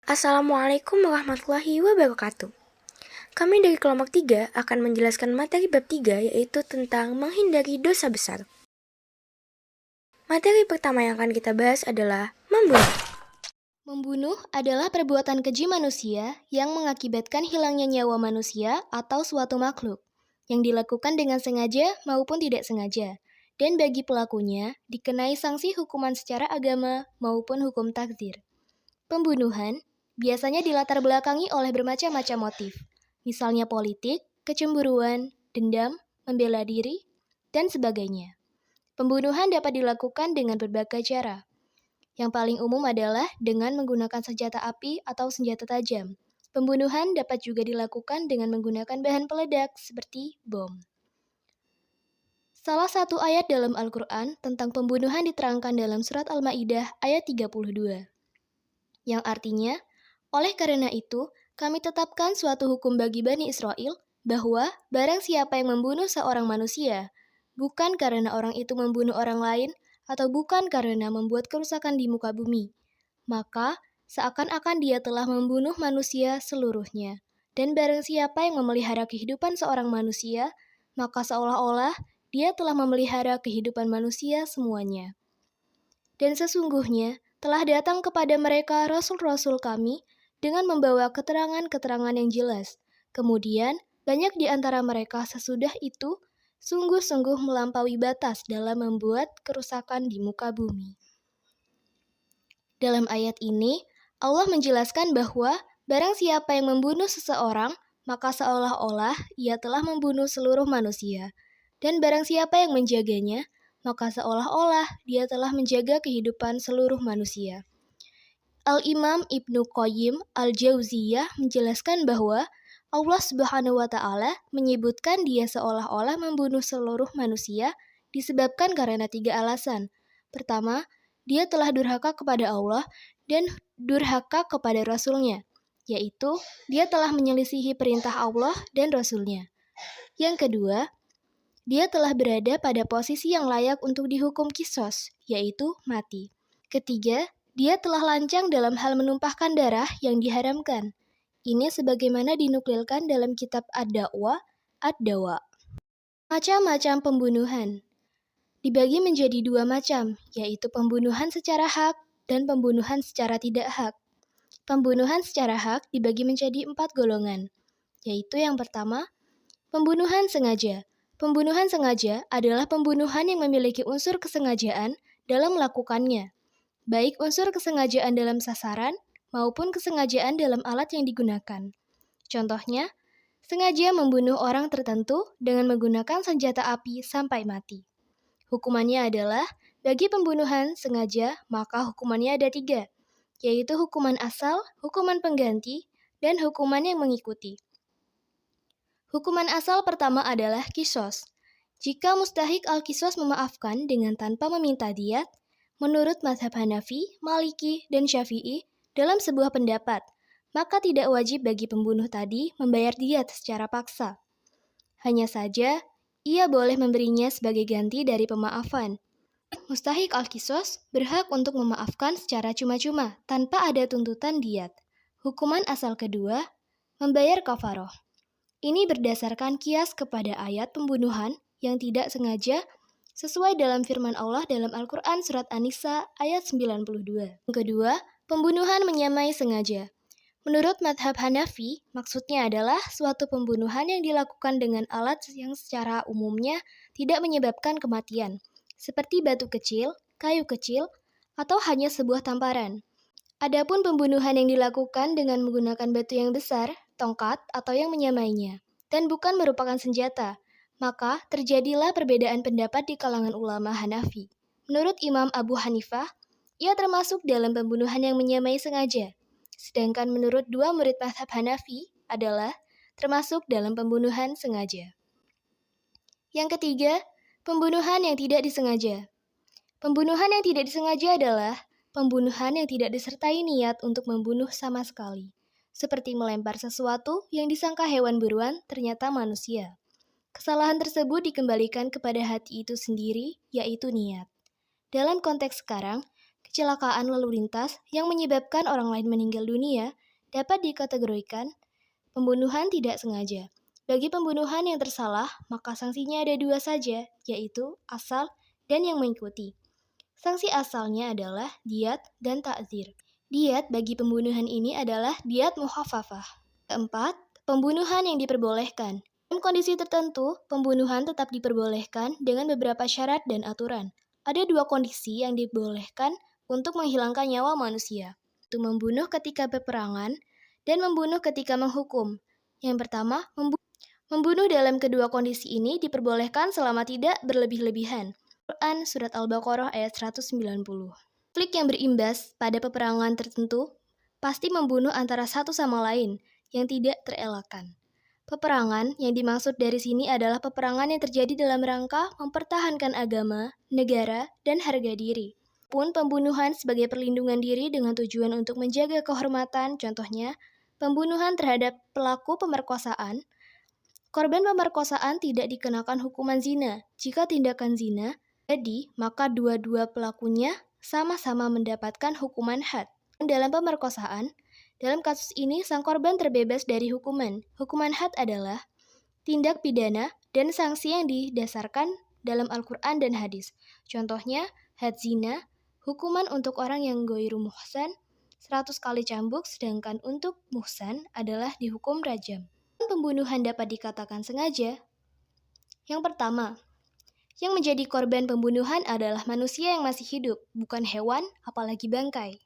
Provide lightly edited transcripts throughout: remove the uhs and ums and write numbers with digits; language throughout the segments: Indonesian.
Assalamualaikum warahmatullahi wabarakatuh. Kami dari kelompok 3 akan menjelaskan materi bab 3 yaitu tentang menghindari dosa besar. Materi pertama yang akan kita bahas adalah membunuh. Membunuh adalah perbuatan keji manusia yang mengakibatkan hilangnya nyawa manusia atau suatu makhluk, yang dilakukan dengan sengaja maupun tidak sengaja, dan bagi pelakunya dikenai sanksi hukuman secara agama maupun hukum takzir. Pembunuhan biasanya dilatar belakangi oleh bermacam-macam motif, misalnya politik, kecemburuan, dendam, membela diri, dan sebagainya. Pembunuhan dapat dilakukan dengan berbagai cara. Yang paling umum adalah dengan menggunakan senjata api atau senjata tajam. Pembunuhan dapat juga dilakukan dengan menggunakan bahan peledak seperti bom. Salah satu ayat dalam Al-Quran tentang pembunuhan diterangkan dalam surat Al-Ma'idah ayat 32, yang artinya, oleh karena itu, kami tetapkan suatu hukum bagi Bani Israel bahwa barang siapa yang membunuh seorang manusia, bukan karena orang itu membunuh orang lain, atau bukan karena membuat kerusakan di muka bumi, maka seakan-akan dia telah membunuh manusia seluruhnya. Dan barang siapa yang memelihara kehidupan seorang manusia, maka seolah-olah dia telah memelihara kehidupan manusia semuanya. Dan sesungguhnya telah datang kepada mereka rasul-rasul kami dengan membawa keterangan-keterangan yang jelas. Kemudian, banyak di antara mereka sesudah itu sungguh-sungguh melampaui batas dalam membuat kerusakan di muka bumi. Dalam ayat ini, Allah menjelaskan bahwa barang siapa yang membunuh seseorang, maka seolah-olah ia telah membunuh seluruh manusia. Dan barang siapa yang menjaganya, maka seolah-olah dia telah menjaga kehidupan seluruh manusia. Al-Imam Ibnu Qayyim Al-Jauziyah menjelaskan bahwa Allah Subhanahu wa Ta'ala menyebutkan dia seolah-olah membunuh seluruh manusia disebabkan karena 3 alasan. Pertama, dia telah durhaka kepada Allah dan durhaka kepada Rasul-Nya, yaitu dia telah menyelisihi perintah Allah dan Rasul-Nya. Yang kedua, dia telah berada pada posisi yang layak untuk dihukum kisos, yaitu mati. Ketiga, dia telah lancang dalam hal menumpahkan darah yang diharamkan. Ini sebagaimana dinukilkan dalam kitab Ad-Da'wah, Ad-Dawa. Macam-macam pembunuhan dibagi menjadi 2 macam, yaitu pembunuhan secara hak dan pembunuhan secara tidak hak. Pembunuhan secara hak dibagi menjadi 4 golongan, yaitu yang pertama, pembunuhan sengaja. Pembunuhan sengaja adalah pembunuhan yang memiliki unsur kesengajaan dalam melakukannya, baik unsur kesengajaan dalam sasaran maupun kesengajaan dalam alat yang digunakan. Contohnya, sengaja membunuh orang tertentu dengan menggunakan senjata api sampai mati. Hukumannya adalah, bagi pembunuhan sengaja, maka hukumannya ada 3, yaitu hukuman asal, hukuman pengganti, dan hukuman yang mengikuti. Hukuman asal pertama adalah kisos. Jika mustahik al-kisos memaafkan dengan tanpa meminta diat, menurut mazhab Hanafi, Maliki, dan Syafi'i, dalam sebuah pendapat, maka tidak wajib bagi pembunuh tadi membayar diat secara paksa. Hanya saja, ia boleh memberinya sebagai ganti dari pemaafan. Mustahik al-kisos berhak untuk memaafkan secara cuma-cuma, tanpa ada tuntutan diat. Hukuman asal kedua, membayar kafaroh. Ini berdasarkan kias kepada ayat pembunuhan yang tidak sengaja sesuai dalam firman Allah dalam Al-Quran Surat An-Nisa ayat 92. Yang kedua, pembunuhan menyamai sengaja. Menurut madhab Hanafi, maksudnya adalah suatu pembunuhan yang dilakukan dengan alat yang secara umumnya tidak menyebabkan kematian, seperti batu kecil, kayu kecil, atau hanya sebuah tamparan. Adapun pembunuhan yang dilakukan dengan menggunakan batu yang besar, tongkat, atau yang menyamainya, dan bukan merupakan senjata, maka terjadilah perbedaan pendapat di kalangan ulama Hanafi. Menurut Imam Abu Hanifah, ia termasuk dalam pembunuhan yang menyamai sengaja, sedangkan menurut 2 murid mazhab Hanafi adalah termasuk dalam pembunuhan sengaja. Yang ketiga, pembunuhan yang tidak disengaja. Pembunuhan yang tidak disengaja adalah pembunuhan yang tidak disertai niat untuk membunuh sama sekali, seperti melempar sesuatu yang disangka hewan buruan ternyata manusia. Kesalahan tersebut dikembalikan kepada hati itu sendiri, yaitu niat. Dalam konteks sekarang, Kecelakaan lalu lintas yang menyebabkan orang lain meninggal dunia dapat dikategorikan pembunuhan tidak sengaja. Bagi pembunuhan yang tersalah, maka sanksinya ada dua saja, yaitu asal dan yang mengikuti. Sanksi asalnya adalah diat dan ta'zir. Diat bagi pembunuhan ini adalah diat mukhafafah. Keempat, pembunuhan yang diperbolehkan. Dalam kondisi tertentu, pembunuhan tetap diperbolehkan dengan beberapa syarat dan aturan. Ada dua kondisi yang dibolehkan untuk menghilangkan nyawa manusia, yaitu membunuh ketika peperangan dan membunuh ketika menghukum. Yang pertama, membunuh dalam kedua kondisi ini diperbolehkan selama tidak berlebih-lebihan. Quran Surat Al-Baqarah ayat 190. Konflik yang berimbas pada peperangan tertentu pasti membunuh antara satu sama lain yang tidak terelakkan. Peperangan yang dimaksud dari sini adalah peperangan yang terjadi dalam rangka mempertahankan agama, negara, dan harga diri. Pun pembunuhan sebagai perlindungan diri dengan tujuan untuk menjaga kehormatan, contohnya pembunuhan terhadap pelaku pemerkosaan. Korban pemerkosaan tidak dikenakan hukuman zina. Jika tindakan zina jadi, maka dua-dua pelakunya sama-sama mendapatkan hukuman had. Dalam pemerkosaan, dalam kasus ini sang korban terbebas dari hukuman. Hukuman had adalah tindak pidana dan sanksi yang didasarkan dalam Al-Quran dan hadis. Contohnya, had zina, hukuman untuk orang yang ghairu muhsan 100 kali cambuk, sedangkan untuk muhsan adalah dihukum rajam. Pembunuhan dapat dikatakan sengaja. Yang pertama, yang menjadi korban pembunuhan adalah manusia yang masih hidup, bukan hewan, apalagi bangkai.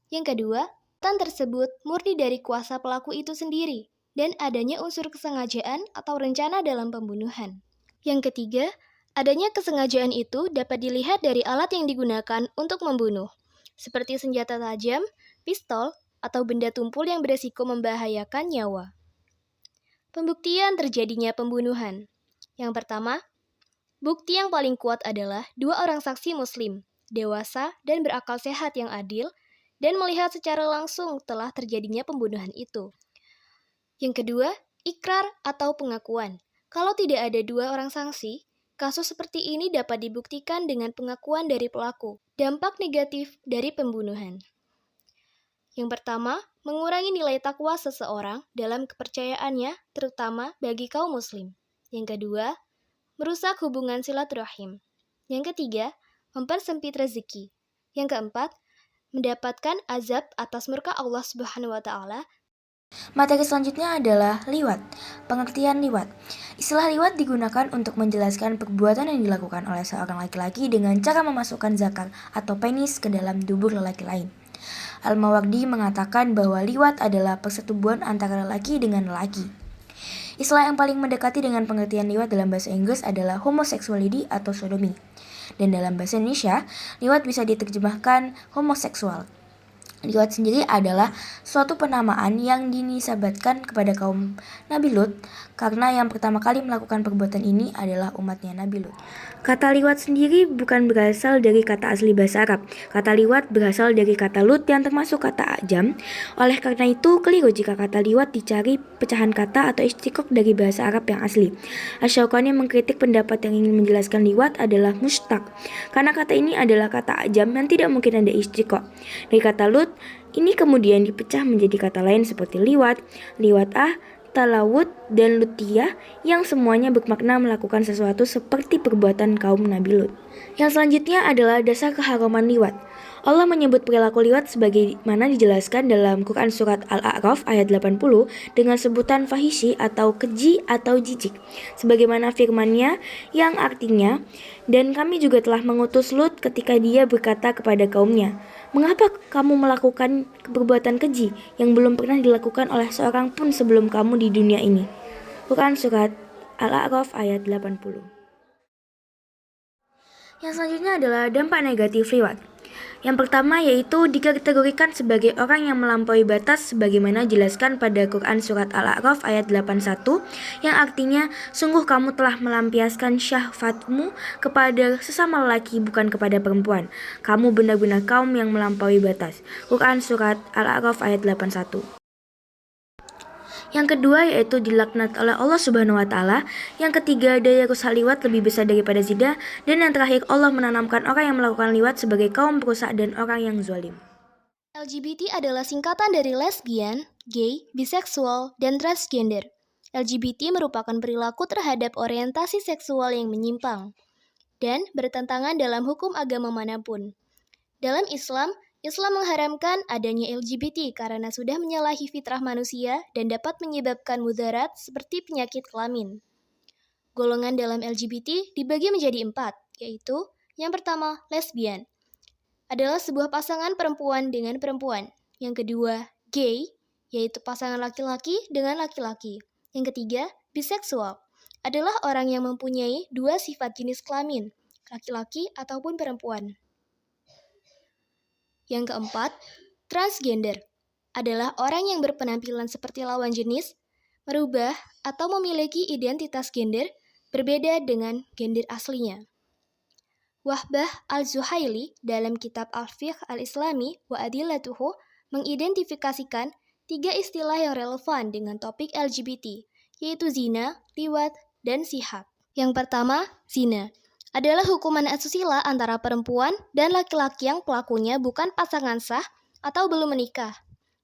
Yang kedua, perbuatan tersebut murni dari kuasa pelaku itu sendiri, dan adanya unsur kesengajaan atau rencana dalam pembunuhan. Yang ketiga, adanya kesengajaan itu dapat dilihat dari alat yang digunakan untuk membunuh, seperti senjata tajam, pistol, atau benda tumpul yang beresiko membahayakan nyawa. Pembuktian terjadinya pembunuhan. Yang pertama, bukti yang paling kuat adalah dua orang saksi muslim, dewasa dan berakal sehat yang adil, dan melihat secara langsung telah terjadinya pembunuhan itu. Yang kedua, ikrar atau pengakuan. Kalau tidak ada dua orang saksi, kasus seperti ini dapat dibuktikan dengan pengakuan dari pelaku. Dampak negatif dari pembunuhan. Yang pertama, mengurangi nilai takwa seseorang dalam kepercayaannya, terutama bagi kaum muslim. Yang kedua, merusak hubungan silaturahim. Yang ketiga, mempersempit rezeki. Yang keempat, mendapatkan azab atas murka Allah Subhanahu wa Ta'ala. Materi selanjutnya adalah liwat. Pengertian liwat. Istilah liwat digunakan untuk menjelaskan perbuatan yang dilakukan oleh seorang laki-laki dengan cara memasukkan zakar atau penis ke dalam dubur lelaki lain. Al-Mawardi mengatakan bahwa liwat adalah persetubuhan antara lelaki dengan lelaki. Istilah yang paling mendekati dengan pengertian liwat dalam bahasa Inggris adalah homosexuality atau sodomi. Dan dalam bahasa Indonesia, liwat bisa diterjemahkan homoseksual. Liwat sendiri adalah suatu penamaan yang dinisabatkan kepada kaum Nabi Lut karena yang pertama kali melakukan perbuatan ini adalah umatnya Nabi Lut. Kata liwat sendiri bukan berasal dari kata asli bahasa Arab. Kata liwat berasal dari kata lut yang termasuk kata ajam. Oleh karena itu, keliru jika kata liwat dicari pecahan kata atau istiqaq dari bahasa Arab yang asli. Asy-Syaukani mengkritik pendapat yang ingin menjelaskan liwat adalah mustaq, karena kata ini adalah kata ajam yang tidak mungkin ada istiqaq. Dari kata lut, ini kemudian dipecah menjadi kata lain seperti liwat, liwatah, talawut, dan lutiyah yang semuanya bermakna melakukan sesuatu seperti perbuatan kaum Nabi Lut. Yang selanjutnya adalah dasar keharaman liwat. Allah menyebut perilaku liwat sebagaimana dijelaskan dalam Quran Surat Al-A'raf ayat 80 dengan sebutan fahishi atau keji atau jijik. Sebagaimana firman-Nya yang artinya, dan kami juga telah mengutus Lut ketika dia berkata kepada kaumnya, mengapa kamu melakukan perbuatan keji yang belum pernah dilakukan oleh seorang pun sebelum kamu di dunia ini? Quran Surat Al-A'raf ayat 80. Yang selanjutnya adalah dampak negatif liwat. Yang pertama yaitu dikategorikan sebagai orang yang melampaui batas sebagaimana dijelaskan pada Quran Surat Al-A'raf ayat 81 yang artinya, sungguh kamu telah melampiaskan syahwatmu kepada sesama lelaki bukan kepada perempuan. Kamu benar-benar kaum yang melampaui batas. Quran Surat Al-A'raf ayat 81. Yang kedua yaitu dilaknat oleh Allah Subhanahu wa taala. Yang ketiga, daya rusak liwat lebih besar daripada zina. Dan yang terakhir, Allah menanamkan orang yang melakukan liwat sebagai kaum perusak dan orang yang zalim. LGBT adalah singkatan dari lesbian, gay, biseksual, dan transgender. LGBT merupakan perilaku terhadap orientasi seksual yang menyimpang dan bertentangan dalam hukum agama manapun. Dalam Islam, Islam mengharamkan adanya LGBT karena sudah menyalahi fitrah manusia dan dapat menyebabkan mudarat seperti penyakit kelamin. Golongan dalam LGBT dibagi menjadi 4, yaitu yang pertama, lesbian. Adalah sebuah pasangan perempuan dengan perempuan. Yang kedua, gay, yaitu pasangan laki-laki dengan laki-laki. Yang ketiga, biseksual. Adalah orang yang mempunyai dua sifat jenis kelamin, laki-laki ataupun perempuan. Yang keempat, transgender. Adalah orang yang berpenampilan seperti lawan jenis, merubah atau memiliki identitas gender berbeda dengan gender aslinya. Wahbah al-Zuhaili dalam kitab Al-Fiqh al-Islami wa Adillatuhu mengidentifikasikan 3 istilah yang relevan dengan topik LGBT, yaitu zina, liwat, dan sihab. Yang pertama, zina adalah hukuman asusila antara perempuan dan laki-laki yang pelakunya bukan pasangan sah atau belum menikah,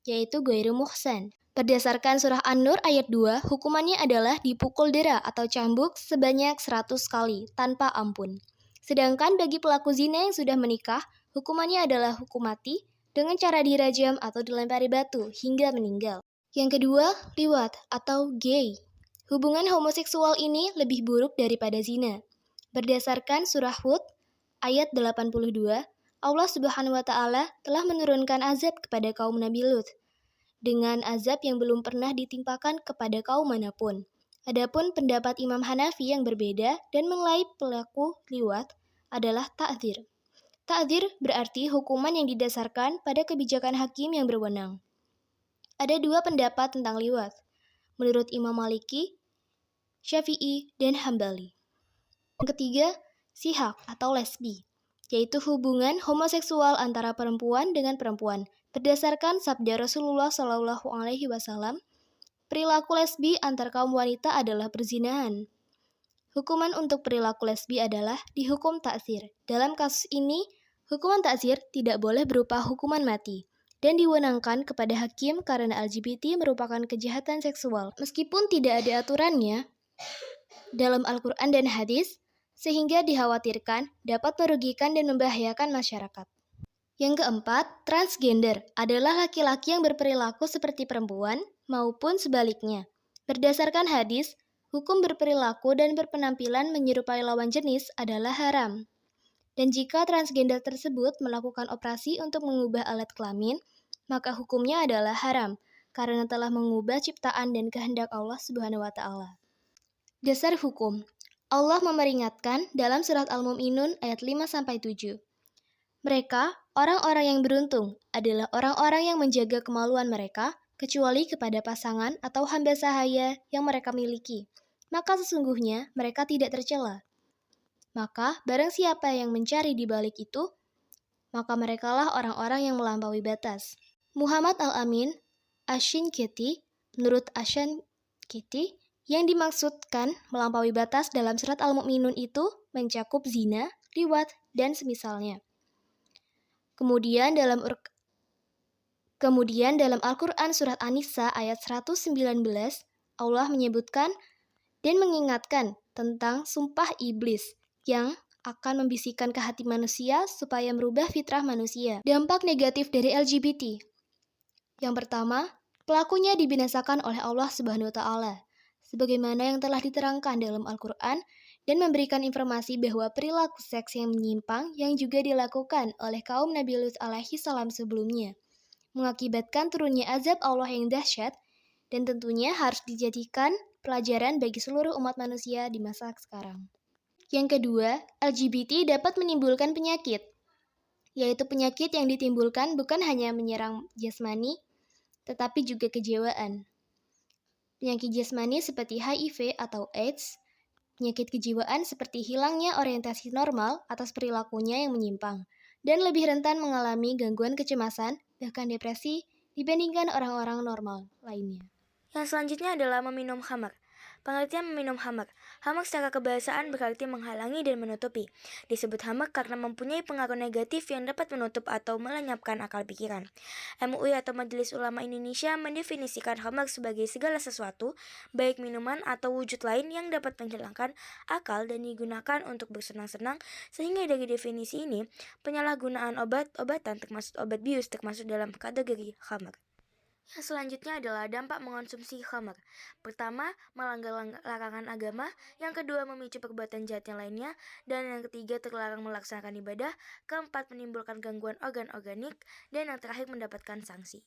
yaitu ghairu muhsan. Berdasarkan surah An-Nur ayat 2, hukumannya adalah dipukul dera atau cambuk sebanyak 100 kali tanpa ampun. Sedangkan bagi pelaku zina yang sudah menikah, hukumannya adalah hukum mati dengan cara dirajam atau dilempari batu hingga meninggal. Yang kedua, liwat atau gay. Hubungan homoseksual ini lebih buruk daripada zina. Berdasarkan surah Hud ayat 82, Allah Subhanahu wa taala telah menurunkan azab kepada kaum Nabi Lut dengan azab yang belum pernah ditimpakan kepada kaum manapun. Adapun pendapat Imam Hanafi yang berbeda dan menilai pelaku liwat adalah ta'dzir. Ta'dzir berarti hukuman yang didasarkan pada kebijakan hakim yang berwenang. Ada 2 pendapat tentang liwat, menurut Imam Maliki, Syafi'i, dan Hambali. Yang ketiga, sihak atau lesbi, yaitu hubungan homoseksual antara perempuan dengan perempuan. Berdasarkan sabda Rasulullah SAW, perilaku lesbi antar kaum wanita adalah perzinahan. Hukuman untuk perilaku lesbi adalah dihukum ta'zir. Dalam kasus ini, hukuman ta'zir tidak boleh berupa hukuman mati dan diwenangkan kepada hakim karena LGBT merupakan kejahatan seksual. Meskipun tidak ada aturannya dalam Al-Quran dan hadis, sehingga dikhawatirkan dapat merugikan dan membahayakan masyarakat. Yang keempat, transgender adalah laki-laki yang berperilaku seperti perempuan maupun sebaliknya. Berdasarkan hadis, hukum berperilaku dan berpenampilan menyerupai lawan jenis adalah haram. Dan jika transgender tersebut melakukan operasi untuk mengubah alat kelamin, maka hukumnya adalah haram karena telah mengubah ciptaan dan kehendak Allah Subhanahu wa taala. Dasar hukum. Allah memperingatkan dalam surat Al-Mu'minun ayat 5-7. Mereka, orang-orang yang beruntung, adalah orang-orang yang menjaga kemaluan mereka, kecuali kepada pasangan atau hamba sahaya yang mereka miliki. Maka sesungguhnya mereka tidak tercela. Maka, barang siapa yang mencari di balik itu, maka merekalah orang-orang yang melampaui batas. Muhammad Al-Amin, Ashinkiti, menurut Ashinkiti, yang dimaksudkan melampaui batas dalam surat Al-Mu'minun itu mencakup zina, liwat, dan semisalnya. Kemudian dalam Al-Quran surat An-Nisa ayat 119, Allah menyebutkan dan mengingatkan tentang sumpah iblis yang akan membisikkan ke hati manusia supaya merubah fitrah manusia. Dampak negatif dari LGBT. Yang pertama, pelakunya dibinasakan oleh Allah Subhanahu wa taala, sebagaimana yang telah diterangkan dalam Al-Quran dan memberikan informasi bahwa perilaku seks yang menyimpang yang juga dilakukan oleh kaum Nabi Lut alaihi salam sebelumnya, mengakibatkan turunnya azab Allah yang dahsyat dan tentunya harus dijadikan pelajaran bagi seluruh umat manusia di masa sekarang. Yang kedua, LGBT dapat menimbulkan penyakit, yaitu penyakit yang ditimbulkan bukan hanya menyerang jasmani, tetapi juga kejiwaan. Penyakit jasmani seperti HIV atau AIDS, penyakit kejiwaan seperti hilangnya orientasi normal atas perilakunya yang menyimpang, dan lebih rentan mengalami gangguan kecemasan, bahkan depresi, dibandingkan orang-orang normal lainnya. Yang selanjutnya adalah meminum khamar. Pengertian meminum khamar. Khamar secara kebahasaan berarti menghalangi dan menutupi. Disebut khamar karena mempunyai pengaruh negatif yang dapat menutup atau melenyapkan akal pikiran. MUI atau Majelis Ulama Indonesia mendefinisikan khamar sebagai segala sesuatu, baik minuman atau wujud lain yang dapat menghilangkan akal dan digunakan untuk bersenang-senang, sehingga dari definisi ini, penyalahgunaan obat-obatan termasuk obat bius termasuk dalam kategori khamar. Yang selanjutnya adalah dampak mengonsumsi khamar. Pertama, melanggar larangan agama. Yang kedua, memicu perbuatan jahat yang lainnya. Dan yang ketiga, terlarang melaksanakan ibadah. Keempat, menimbulkan gangguan organ organik. Dan yang terakhir, mendapatkan sanksi.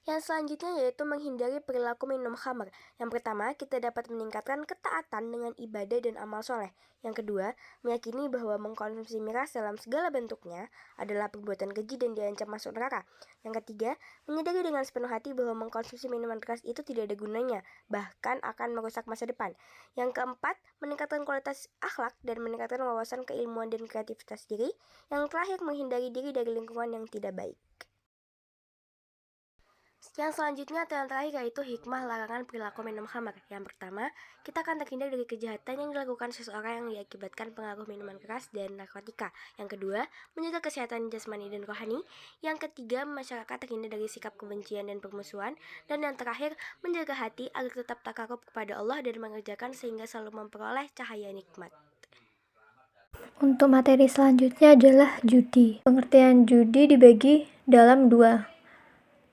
Yang selanjutnya yaitu menghindari perilaku minum khamar. Yang pertama, kita dapat meningkatkan ketaatan dengan ibadah dan amal soleh. Yang kedua, meyakini bahwa mengkonsumsi miras dalam segala bentuknya adalah perbuatan keji dan diancam masuk neraka. Yang ketiga, menyadari dengan sepenuh hati bahwa mengkonsumsi minuman keras itu tidak ada gunanya, bahkan akan merusak masa depan. Yang keempat, meningkatkan kualitas akhlak dan meningkatkan wawasan keilmuan dan kreativitas diri. Yang terakhir, menghindari diri dari lingkungan yang tidak baik. Yang selanjutnya atau yang terakhir yaitu hikmah larangan perilaku minum khamar. Yang pertama, kita akan terhindar dari kejahatan yang dilakukan seseorang yang diakibatkan pengaruh minuman keras dan narkotika. Yang kedua, menjaga kesehatan jasmani dan rohani. Yang ketiga, masyarakat terhindar dari sikap kebencian dan permusuhan. Dan yang terakhir, menjaga hati agar tetap takarub kepada Allah dan mengerjakan sehingga selalu memperoleh cahaya nikmat. Untuk materi selanjutnya adalah judi. Pengertian judi dibagi dalam dua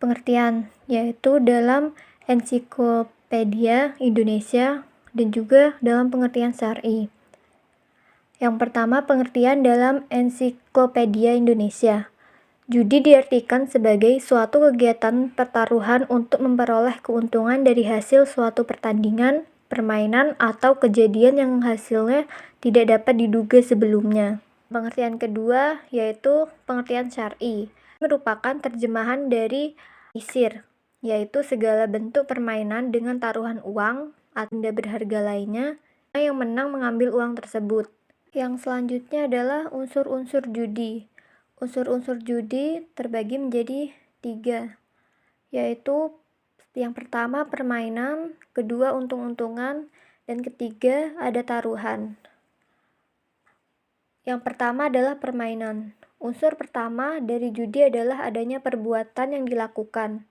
pengertian, yaitu dalam ensiklopedia Indonesia dan juga dalam pengertian syar'i. Yang pertama, pengertian dalam ensiklopedia Indonesia. Judi diartikan sebagai suatu kegiatan pertaruhan untuk memperoleh keuntungan dari hasil suatu pertandingan, permainan, atau kejadian yang hasilnya tidak dapat diduga sebelumnya. Pengertian kedua yaitu pengertian syar'i, merupakan terjemahan dari isir, yaitu segala bentuk permainan dengan taruhan uang atau benda berharga lainnya yang menang mengambil uang tersebut. Yang selanjutnya adalah unsur-unsur judi. Unsur-unsur judi terbagi menjadi 3, yaitu yang pertama permainan, kedua untung-untungan, dan ketiga ada taruhan. Yang pertama adalah permainan. Unsur pertama dari judi adalah adanya perbuatan yang dilakukan,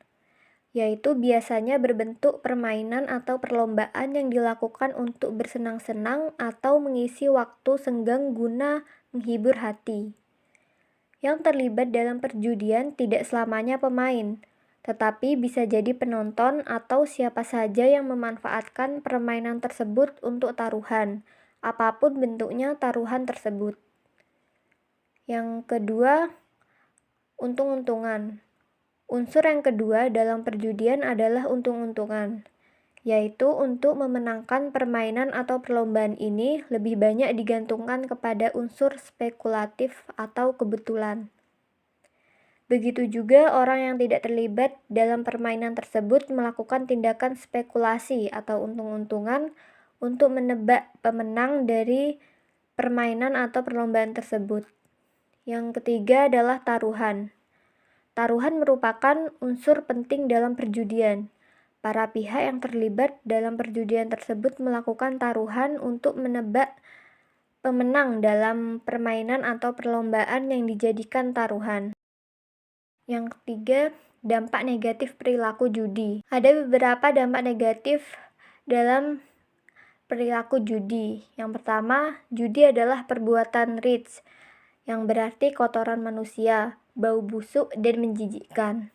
yaitu biasanya berbentuk permainan atau perlombaan yang dilakukan untuk bersenang-senang atau mengisi waktu senggang guna menghibur hati. Yang terlibat dalam perjudian tidak selamanya pemain, tetapi bisa jadi penonton atau siapa saja yang memanfaatkan permainan tersebut untuk taruhan, apapun bentuknya taruhan tersebut. Yang kedua, untung-untungan. Unsur yang kedua dalam perjudian adalah untung-untungan, yaitu untuk memenangkan permainan atau perlombaan ini lebih banyak digantungkan kepada unsur spekulatif atau kebetulan. Begitu juga orang yang tidak terlibat dalam permainan tersebut melakukan tindakan spekulasi atau untung-untungan untuk menebak pemenang dari permainan atau perlombaan tersebut. Yang ketiga adalah taruhan. Taruhan merupakan unsur penting dalam perjudian. Para pihak yang terlibat dalam perjudian tersebut melakukan taruhan untuk menebak pemenang dalam permainan atau perlombaan yang dijadikan taruhan. Yang ketiga, dampak negatif perilaku judi. Ada beberapa dampak negatif dalam perilaku judi. Yang pertama, judi adalah perbuatan rich, yang berarti kotoran manusia, bau busuk, dan menjijikkan.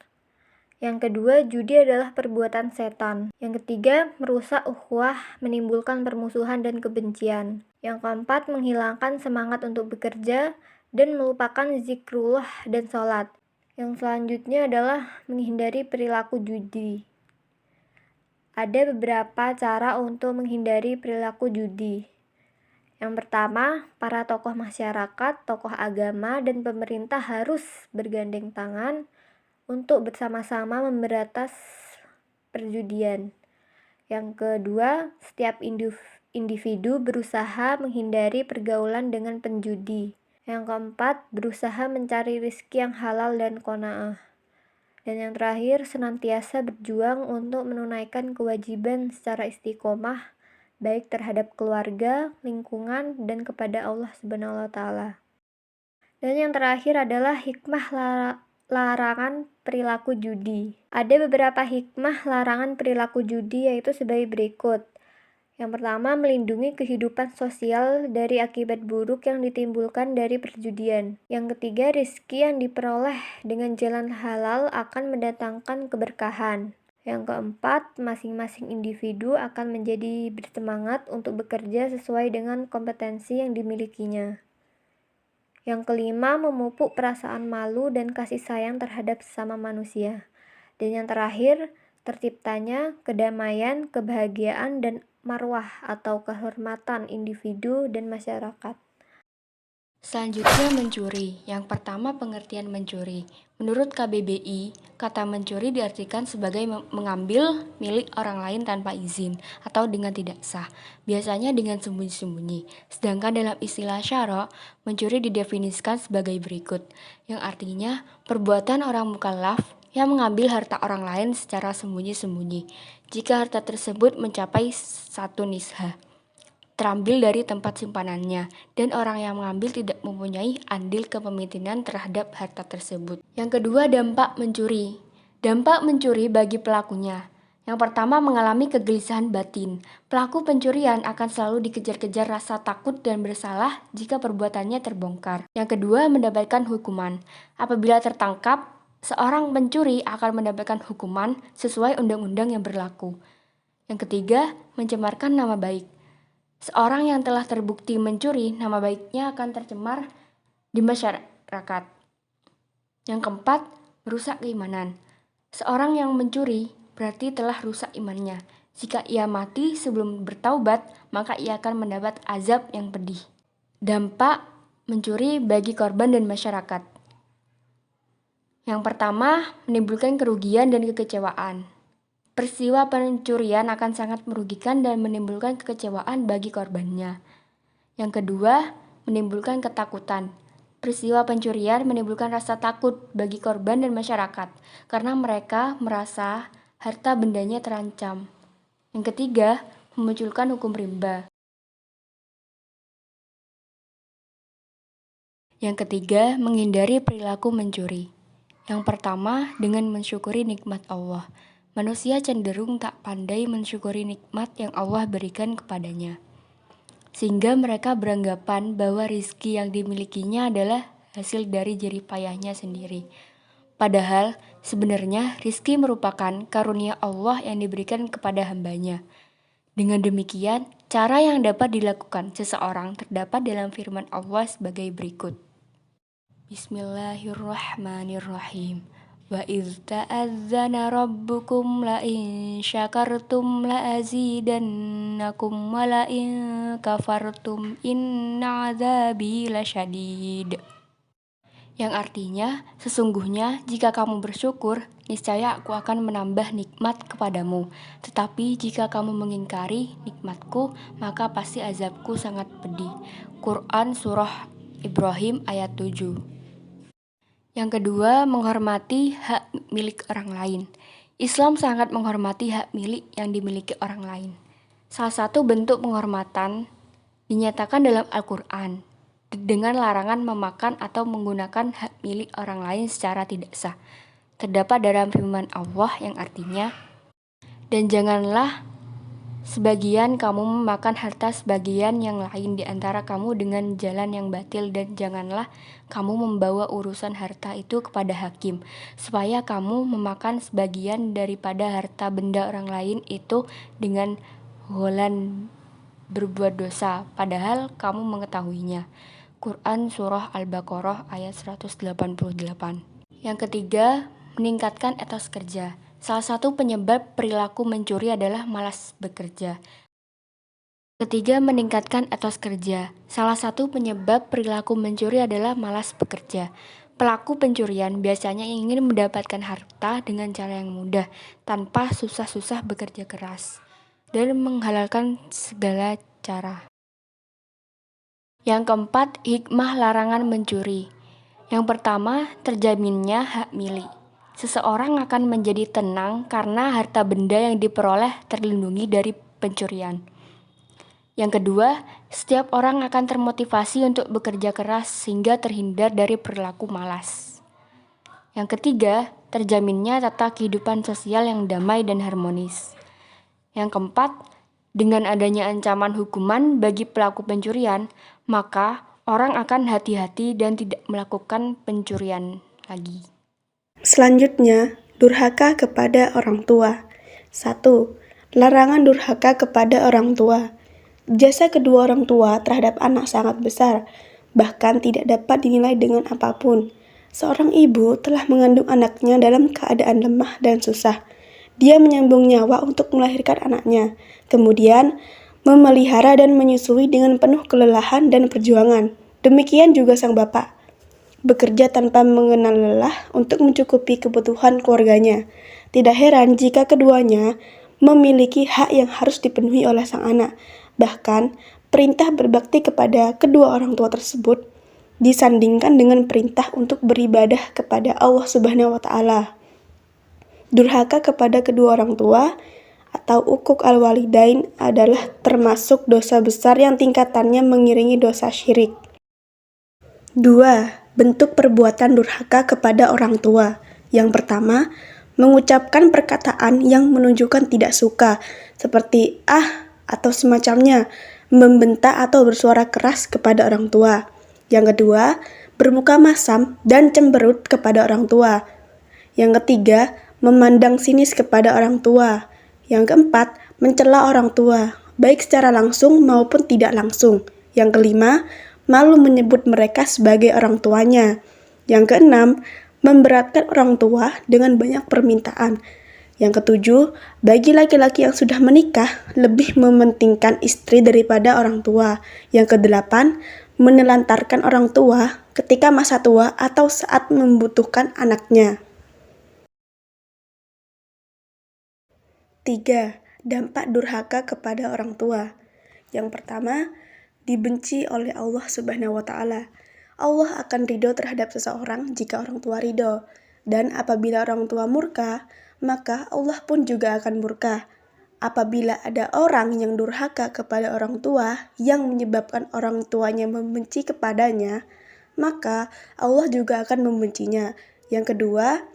Yang kedua, judi adalah perbuatan setan. Yang ketiga, merusak ukhuwah, menimbulkan permusuhan dan kebencian. Yang keempat, menghilangkan semangat untuk bekerja dan melupakan zikrullah dan sholat. Yang selanjutnya adalah menghindari perilaku judi. Ada beberapa cara untuk menghindari perilaku judi. Yang pertama, para tokoh masyarakat, tokoh agama, dan pemerintah harus bergandeng tangan untuk bersama-sama memberantas perjudian. Yang kedua, setiap individu berusaha menghindari pergaulan dengan penjudi. Yang keempat, berusaha mencari rezeki yang halal dan qanaah. Dan yang terakhir, senantiasa berjuang untuk menunaikan kewajiban secara istiqomah, baik terhadap keluarga, lingkungan, dan kepada Allah Subhanahu wa Ta'ala. Dan yang terakhir adalah hikmah larangan perilaku judi. Ada beberapa hikmah larangan perilaku judi, yaitu sebagai berikut. Yang pertama, melindungi kehidupan sosial dari akibat buruk yang ditimbulkan dari perjudian. Yang ketiga, rizki yang diperoleh dengan jalan halal akan mendatangkan keberkahan. Yang keempat, masing-masing individu akan menjadi bersemangat untuk bekerja sesuai dengan kompetensi yang dimilikinya. Yang kelima, memupuk perasaan malu dan kasih sayang terhadap sesama manusia. Dan yang terakhir, terciptanya kedamaian, kebahagiaan, dan marwah atau kehormatan individu dan masyarakat. Selanjutnya mencuri. Yang pertama pengertian mencuri. Menurut KBBI, kata mencuri diartikan sebagai mengambil milik orang lain tanpa izin atau dengan tidak sah, biasanya dengan sembunyi-sembunyi. Sedangkan dalam istilah syara, mencuri didefinisikan sebagai berikut, yang artinya perbuatan orang mukallaf yang mengambil harta orang lain secara sembunyi-sembunyi, jika harta tersebut mencapai 1 nisha. Terambil dari tempat simpanannya, dan orang yang mengambil tidak mempunyai andil kepemimpinan terhadap harta tersebut. Yang kedua, dampak mencuri. Dampak mencuri bagi pelakunya. Yang pertama, mengalami kegelisahan batin. Pelaku pencurian akan selalu dikejar-kejar rasa takut dan bersalah jika perbuatannya terbongkar. Yang kedua, mendapatkan hukuman. Apabila tertangkap, seorang pencuri akan mendapatkan hukuman sesuai undang-undang yang berlaku. Yang ketiga, mencemarkan nama baik. Seorang yang telah terbukti mencuri, nama baiknya akan tercemar di masyarakat. Yang keempat, merusak keimanan. Seorang yang mencuri berarti telah rusak imannya. Jika ia mati sebelum bertaubat, maka ia akan mendapat azab yang pedih. Dampak mencuri bagi korban dan masyarakat. Yang pertama, menimbulkan kerugian dan kekecewaan. Peristiwa pencurian akan sangat merugikan dan menimbulkan kekecewaan bagi korbannya. Yang kedua, menimbulkan ketakutan. Peristiwa pencurian menimbulkan rasa takut bagi korban dan masyarakat karena mereka merasa harta bendanya terancam. Yang ketiga, memunculkan hukum rimba. Yang ketiga, menghindari perilaku mencuri. Yang pertama, dengan mensyukuri nikmat Allah. Manusia cenderung tak pandai mensyukuri nikmat yang Allah berikan kepadanya, sehingga mereka beranggapan bahwa rizki yang dimilikinya adalah hasil dari jerih payahnya sendiri. Padahal, sebenarnya rizki merupakan karunia Allah yang diberikan kepada hambanya. Dengan demikian, cara yang dapat dilakukan seseorang terdapat dalam firman Allah sebagai berikut. Bismillahirrahmanirrahim. Wa idh ta'adzana rabbukum la in syakartum la azidannakum wa la in kafartum inna azabi lasyadid. Yang artinya, sesungguhnya jika kamu bersyukur, niscaya aku akan menambah nikmat kepadamu. Tetapi jika kamu mengingkari nikmatku, maka pasti azabku sangat pedih. Quran Surah Ibrahim ayat 7. Yang kedua, menghormati hak milik orang lain. Islam sangat menghormati hak milik yang dimiliki orang lain. Salah satu bentuk penghormatan dinyatakan dalam Al-Quran dengan larangan memakan atau menggunakan hak milik orang lain secara tidak sah. Terdapat dalam firman Allah yang artinya, dan janganlah sebagian kamu memakan harta sebagian yang lain di antara kamu dengan jalan yang batil, dan janganlah kamu membawa urusan harta itu kepada hakim, supaya kamu memakan sebagian daripada harta benda orang lain itu dengan holan berbuat dosa, padahal kamu mengetahuinya. Quran Surah Al-Baqarah ayat 188. Yang ketiga, meningkatkan etos kerja. Salah satu penyebab perilaku mencuri adalah malas bekerja. Ketiga, meningkatkan etos kerja. Salah satu penyebab perilaku mencuri adalah malas bekerja. Pelaku pencurian biasanya ingin mendapatkan harta dengan cara yang mudah, tanpa susah-susah bekerja keras, dan menghalalkan segala cara. Yang keempat, hikmah larangan mencuri. Yang pertama, terjaminnya hak milik. Seseorang akan menjadi tenang karena harta benda yang diperoleh terlindungi dari pencurian. Yang kedua, setiap orang akan termotivasi untuk bekerja keras sehingga terhindar dari perilaku malas. Yang ketiga, terjaminnya tata kehidupan sosial yang damai dan harmonis. Yang keempat, dengan adanya ancaman hukuman bagi pelaku pencurian, maka orang akan hati-hati dan tidak melakukan pencurian lagi. Selanjutnya, durhaka kepada orang tua. 1. Larangan durhaka kepada orang tua. Jasa kedua orang tua terhadap anak sangat besar, bahkan tidak dapat dinilai dengan apapun. Seorang ibu telah mengandung anaknya dalam keadaan lemah dan susah. Dia menyambung nyawa untuk melahirkan anaknya, kemudian memelihara dan menyusui dengan penuh kelelahan dan perjuangan. Demikian juga sang bapak, bekerja tanpa mengenal lelah untuk mencukupi kebutuhan keluarganya. Tidak heran jika keduanya memiliki hak yang harus dipenuhi oleh sang anak. Bahkan, perintah berbakti kepada kedua orang tua tersebut disandingkan dengan perintah untuk beribadah kepada Allah Subhanahu wa Ta'ala. Durhaka kepada kedua orang tua atau uquq al-walidain adalah termasuk dosa besar yang tingkatannya mengiringi dosa syirik. 2. Bentuk perbuatan durhaka kepada orang tua. Yang pertama, mengucapkan perkataan yang menunjukkan tidak suka, seperti atau semacamnya, membentak atau bersuara keras kepada orang tua. Yang kedua, bermuka masam dan cemberut kepada orang tua. Yang ketiga, memandang sinis kepada orang tua. Yang keempat, mencela orang tua, baik secara langsung maupun tidak langsung. Yang kelima, malu menyebut mereka sebagai orang tuanya. Yang keenam, memberatkan orang tua dengan banyak permintaan. Yang ketujuh, bagi laki-laki yang sudah menikah, lebih mementingkan istri daripada orang tua. Yang kedelapan, menelantarkan orang tua ketika masa tua atau saat membutuhkan anaknya. 3. Dampak durhaka kepada orang tua. Yang pertama, dibenci oleh Allah Subhanahu wa Ta'ala. Allah akan ridho terhadap seseorang jika orang tua ridho, dan apabila orang tua murka, maka Allah pun juga akan murka. Apabila ada orang yang durhaka kepada orang tua yang menyebabkan orang tuanya membenci kepadanya, maka Allah juga akan membencinya. Yang kedua,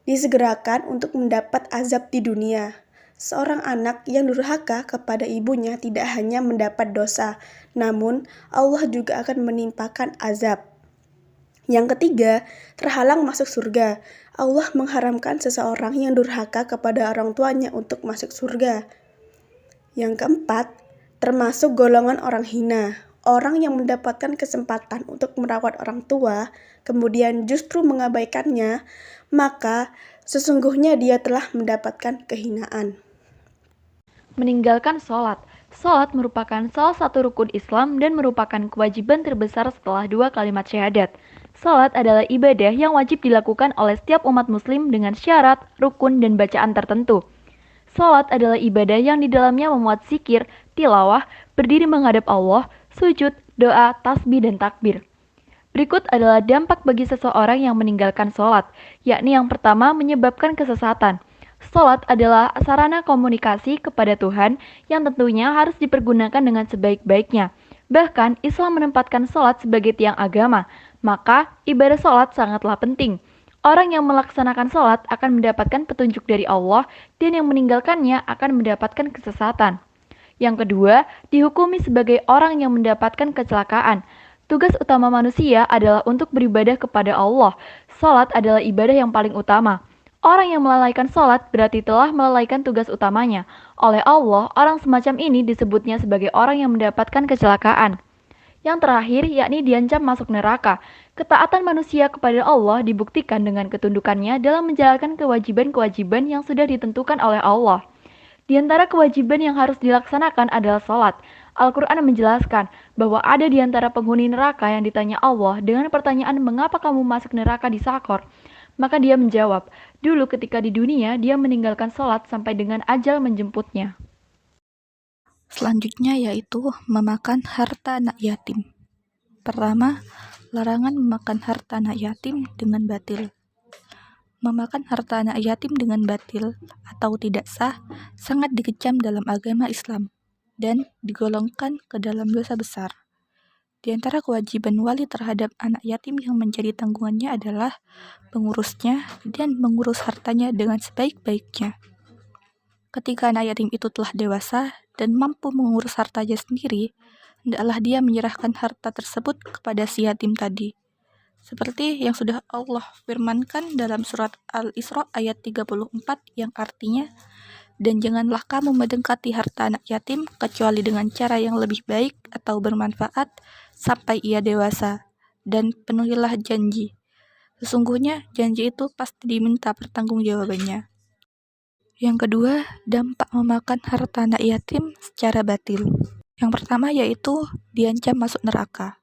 disegerakan untuk mendapat azab di dunia. Seorang anak yang durhaka kepada ibunya tidak hanya mendapat dosa, namun Allah juga akan menimpakan azab. Yang ketiga, terhalang masuk surga. Allah mengharamkan seseorang yang durhaka kepada orang tuanya untuk masuk surga. Yang keempat, termasuk golongan orang hina. Orang yang mendapatkan kesempatan untuk merawat orang tua, kemudian justru mengabaikannya, maka sesungguhnya dia telah mendapatkan kehinaan. Meninggalkan sholat. Sholat merupakan salah satu rukun Islam dan merupakan kewajiban terbesar setelah 2 kalimat syahadat. Sholat adalah ibadah yang wajib dilakukan oleh setiap umat muslim dengan syarat, rukun, dan bacaan tertentu. Sholat adalah ibadah yang di dalamnya memuat zikir, tilawah, berdiri menghadap Allah, sujud, doa, tasbih, dan takbir. Berikut adalah dampak bagi seseorang yang meninggalkan sholat, yakni yang pertama menyebabkan kesesatan. Sholat adalah sarana komunikasi kepada Tuhan yang tentunya harus dipergunakan dengan sebaik-baiknya. Bahkan Islam menempatkan sholat sebagai tiang agama, maka ibadah sholat sangatlah penting. Orang yang melaksanakan sholat akan mendapatkan petunjuk dari Allah dan yang meninggalkannya akan mendapatkan kesesatan. Yang kedua, dihukumi sebagai orang yang mendapatkan kecelakaan. Tugas utama manusia adalah untuk beribadah kepada Allah. Sholat adalah ibadah yang paling utama. Orang yang melalaikan sholat berarti telah melalaikan tugas utamanya. Oleh Allah, orang semacam ini disebutnya sebagai orang yang mendapatkan kecelakaan. Yang terakhir, yakni diancam masuk neraka. Ketaatan manusia kepada Allah dibuktikan dengan ketundukannya dalam menjalankan kewajiban-kewajiban yang sudah ditentukan oleh Allah. Di antara kewajiban yang harus dilaksanakan adalah sholat. Al-Quran menjelaskan bahwa ada di antara penghuni neraka yang ditanya Allah dengan pertanyaan mengapa kamu masuk neraka di Sakor. Maka dia menjawab, dulu ketika di dunia dia meninggalkan sholat sampai dengan ajal menjemputnya. Selanjutnya yaitu memakan harta anak yatim. Pertama, larangan memakan harta anak yatim dengan batil. Memakan harta anak yatim dengan batil atau tidak sah sangat dikecam dalam agama Islam dan digolongkan ke dalam dosa besar. Di antara kewajiban wali terhadap anak yatim yang menjadi tanggungannya adalah mengurusnya dan mengurus hartanya dengan sebaik-baiknya. Ketika anak yatim itu telah dewasa dan mampu mengurus hartanya sendiri, hendaklah dia menyerahkan harta tersebut kepada si yatim tadi. Seperti yang sudah Allah firmankan dalam surat Al-Isra ayat 34 yang artinya, dan janganlah kamu mendekati harta anak yatim kecuali dengan cara yang lebih baik atau bermanfaat sampai ia dewasa, dan penuhilah janji. Sesungguhnya janji itu pasti diminta pertanggungjawabannya. Yang kedua, dampak memakan harta anak yatim secara batil. Yang pertama yaitu diancam masuk neraka.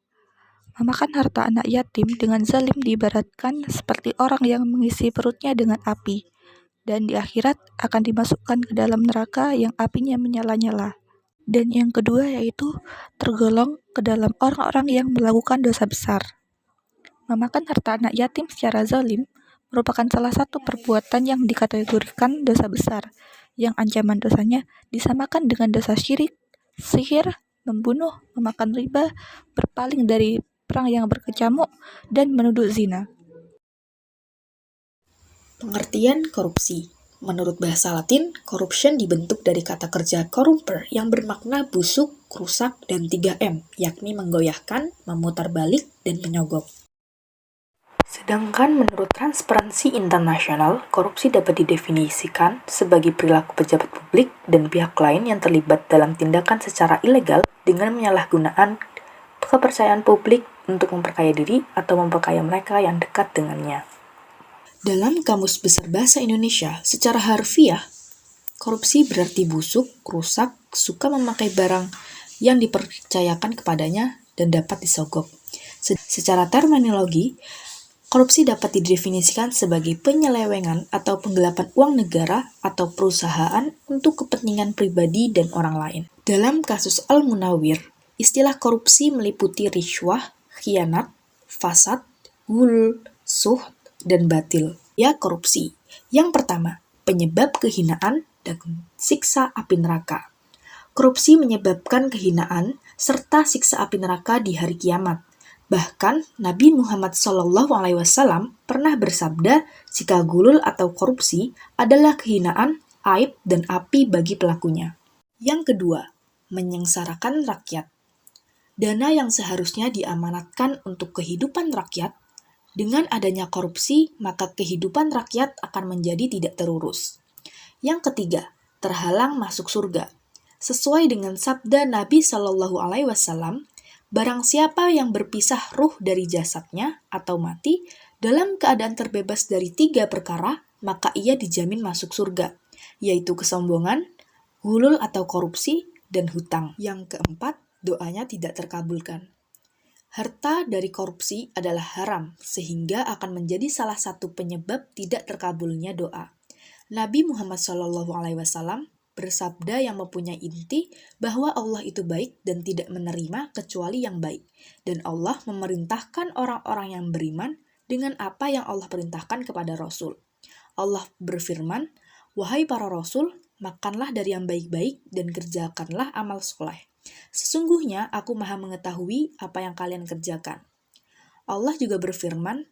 Memakan harta anak yatim dengan zalim diibaratkan seperti orang yang mengisi perutnya dengan api, dan di akhirat akan dimasukkan ke dalam neraka yang apinya menyala-nyala. Dan yang kedua yaitu tergolong ke dalam orang-orang yang melakukan dosa besar. Memakan harta anak yatim secara zalim merupakan salah satu perbuatan yang dikategorikan dosa besar, yang ancaman dosanya disamakan dengan dosa syirik, sihir, membunuh, memakan riba, berpaling dari perang yang berkecamuk, dan menuduh zina. Pengertian korupsi. Menurut bahasa Latin, corruption dibentuk dari kata kerja corrumper yang bermakna busuk, rusak, dan 3M, yakni menggoyahkan, memutar balik, dan menyogok. Sedangkan menurut Transparency International, korupsi dapat didefinisikan sebagai perilaku pejabat publik dan pihak lain yang terlibat dalam tindakan secara ilegal dengan penyalahgunaan kepercayaan publik untuk memperkaya diri atau memperkaya mereka yang dekat dengannya. Dalam Kamus Besar Bahasa Indonesia, secara harfiah, korupsi berarti busuk, rusak, suka memakai barang yang dipercayakan kepadanya dan dapat disogok. Secara terminologi, korupsi dapat didefinisikan sebagai penyelewengan atau penggelapan uang negara atau perusahaan untuk kepentingan pribadi dan orang lain. Dalam kasus Al-Munawir, istilah korupsi meliputi rishwah, khianat, fasad, ghul, suht, dan batil. Ya, korupsi. Yang pertama, penyebab kehinaan dan siksa api neraka. Korupsi menyebabkan kehinaan serta siksa api neraka di hari kiamat. Bahkan, Nabi Muhammad SAW pernah bersabda jika gulul atau korupsi adalah kehinaan, aib, dan api bagi pelakunya. Yang kedua, menyengsarakan rakyat. Dana yang seharusnya diamanatkan untuk kehidupan rakyat, dengan adanya korupsi, maka kehidupan rakyat akan menjadi tidak terurus. Yang ketiga, terhalang masuk surga. Sesuai dengan sabda Nabi SAW, barang siapa yang berpisah ruh dari jasadnya atau mati dalam keadaan terbebas dari 3 perkara, maka ia dijamin masuk surga, yaitu kesombongan, ghulul atau korupsi, dan hutang. Yang keempat, doanya tidak terkabulkan. Harta dari korupsi adalah haram, sehingga akan menjadi salah satu penyebab tidak terkabulnya doa. Nabi Muhammad SAW bersabda yang mempunyai inti bahwa Allah itu baik dan tidak menerima kecuali yang baik. Dan Allah memerintahkan orang-orang yang beriman dengan apa yang Allah perintahkan kepada Rasul. Allah berfirman, "Wahai para Rasul, makanlah dari yang baik-baik dan kerjakanlah amal soleh. Sesungguhnya aku maha mengetahui apa yang kalian kerjakan." Allah juga berfirman,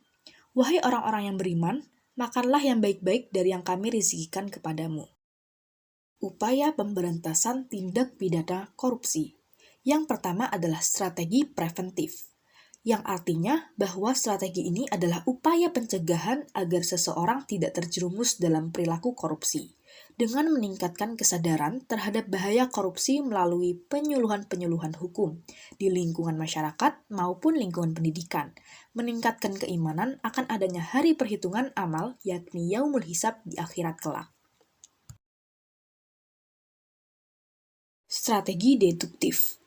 "Wahai orang-orang yang beriman, makanlah yang baik-baik dari yang kami rezekikan kepadamu." Upaya pemberantasan tindak pidana korupsi. Yang pertama adalah strategi preventif, yang artinya bahwa strategi ini adalah upaya pencegahan agar seseorang tidak terjerumus dalam perilaku korupsi, dengan meningkatkan kesadaran terhadap bahaya korupsi melalui penyuluhan-penyuluhan hukum di lingkungan masyarakat maupun lingkungan pendidikan, meningkatkan keimanan akan adanya hari perhitungan amal yakni yaumul hisab di akhirat kelak. Strategi deduktif.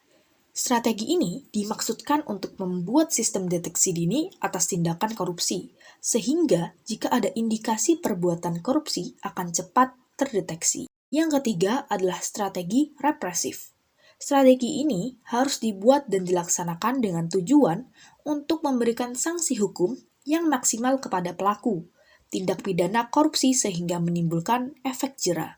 Strategi ini dimaksudkan untuk membuat sistem deteksi dini atas tindakan korupsi, sehingga jika ada indikasi perbuatan korupsi akan cepat terdeteksi. Yang ketiga adalah strategi represif. Strategi ini harus dibuat dan dilaksanakan dengan tujuan untuk memberikan sanksi hukum yang maksimal kepada pelaku, tindak pidana korupsi sehingga menimbulkan efek jera.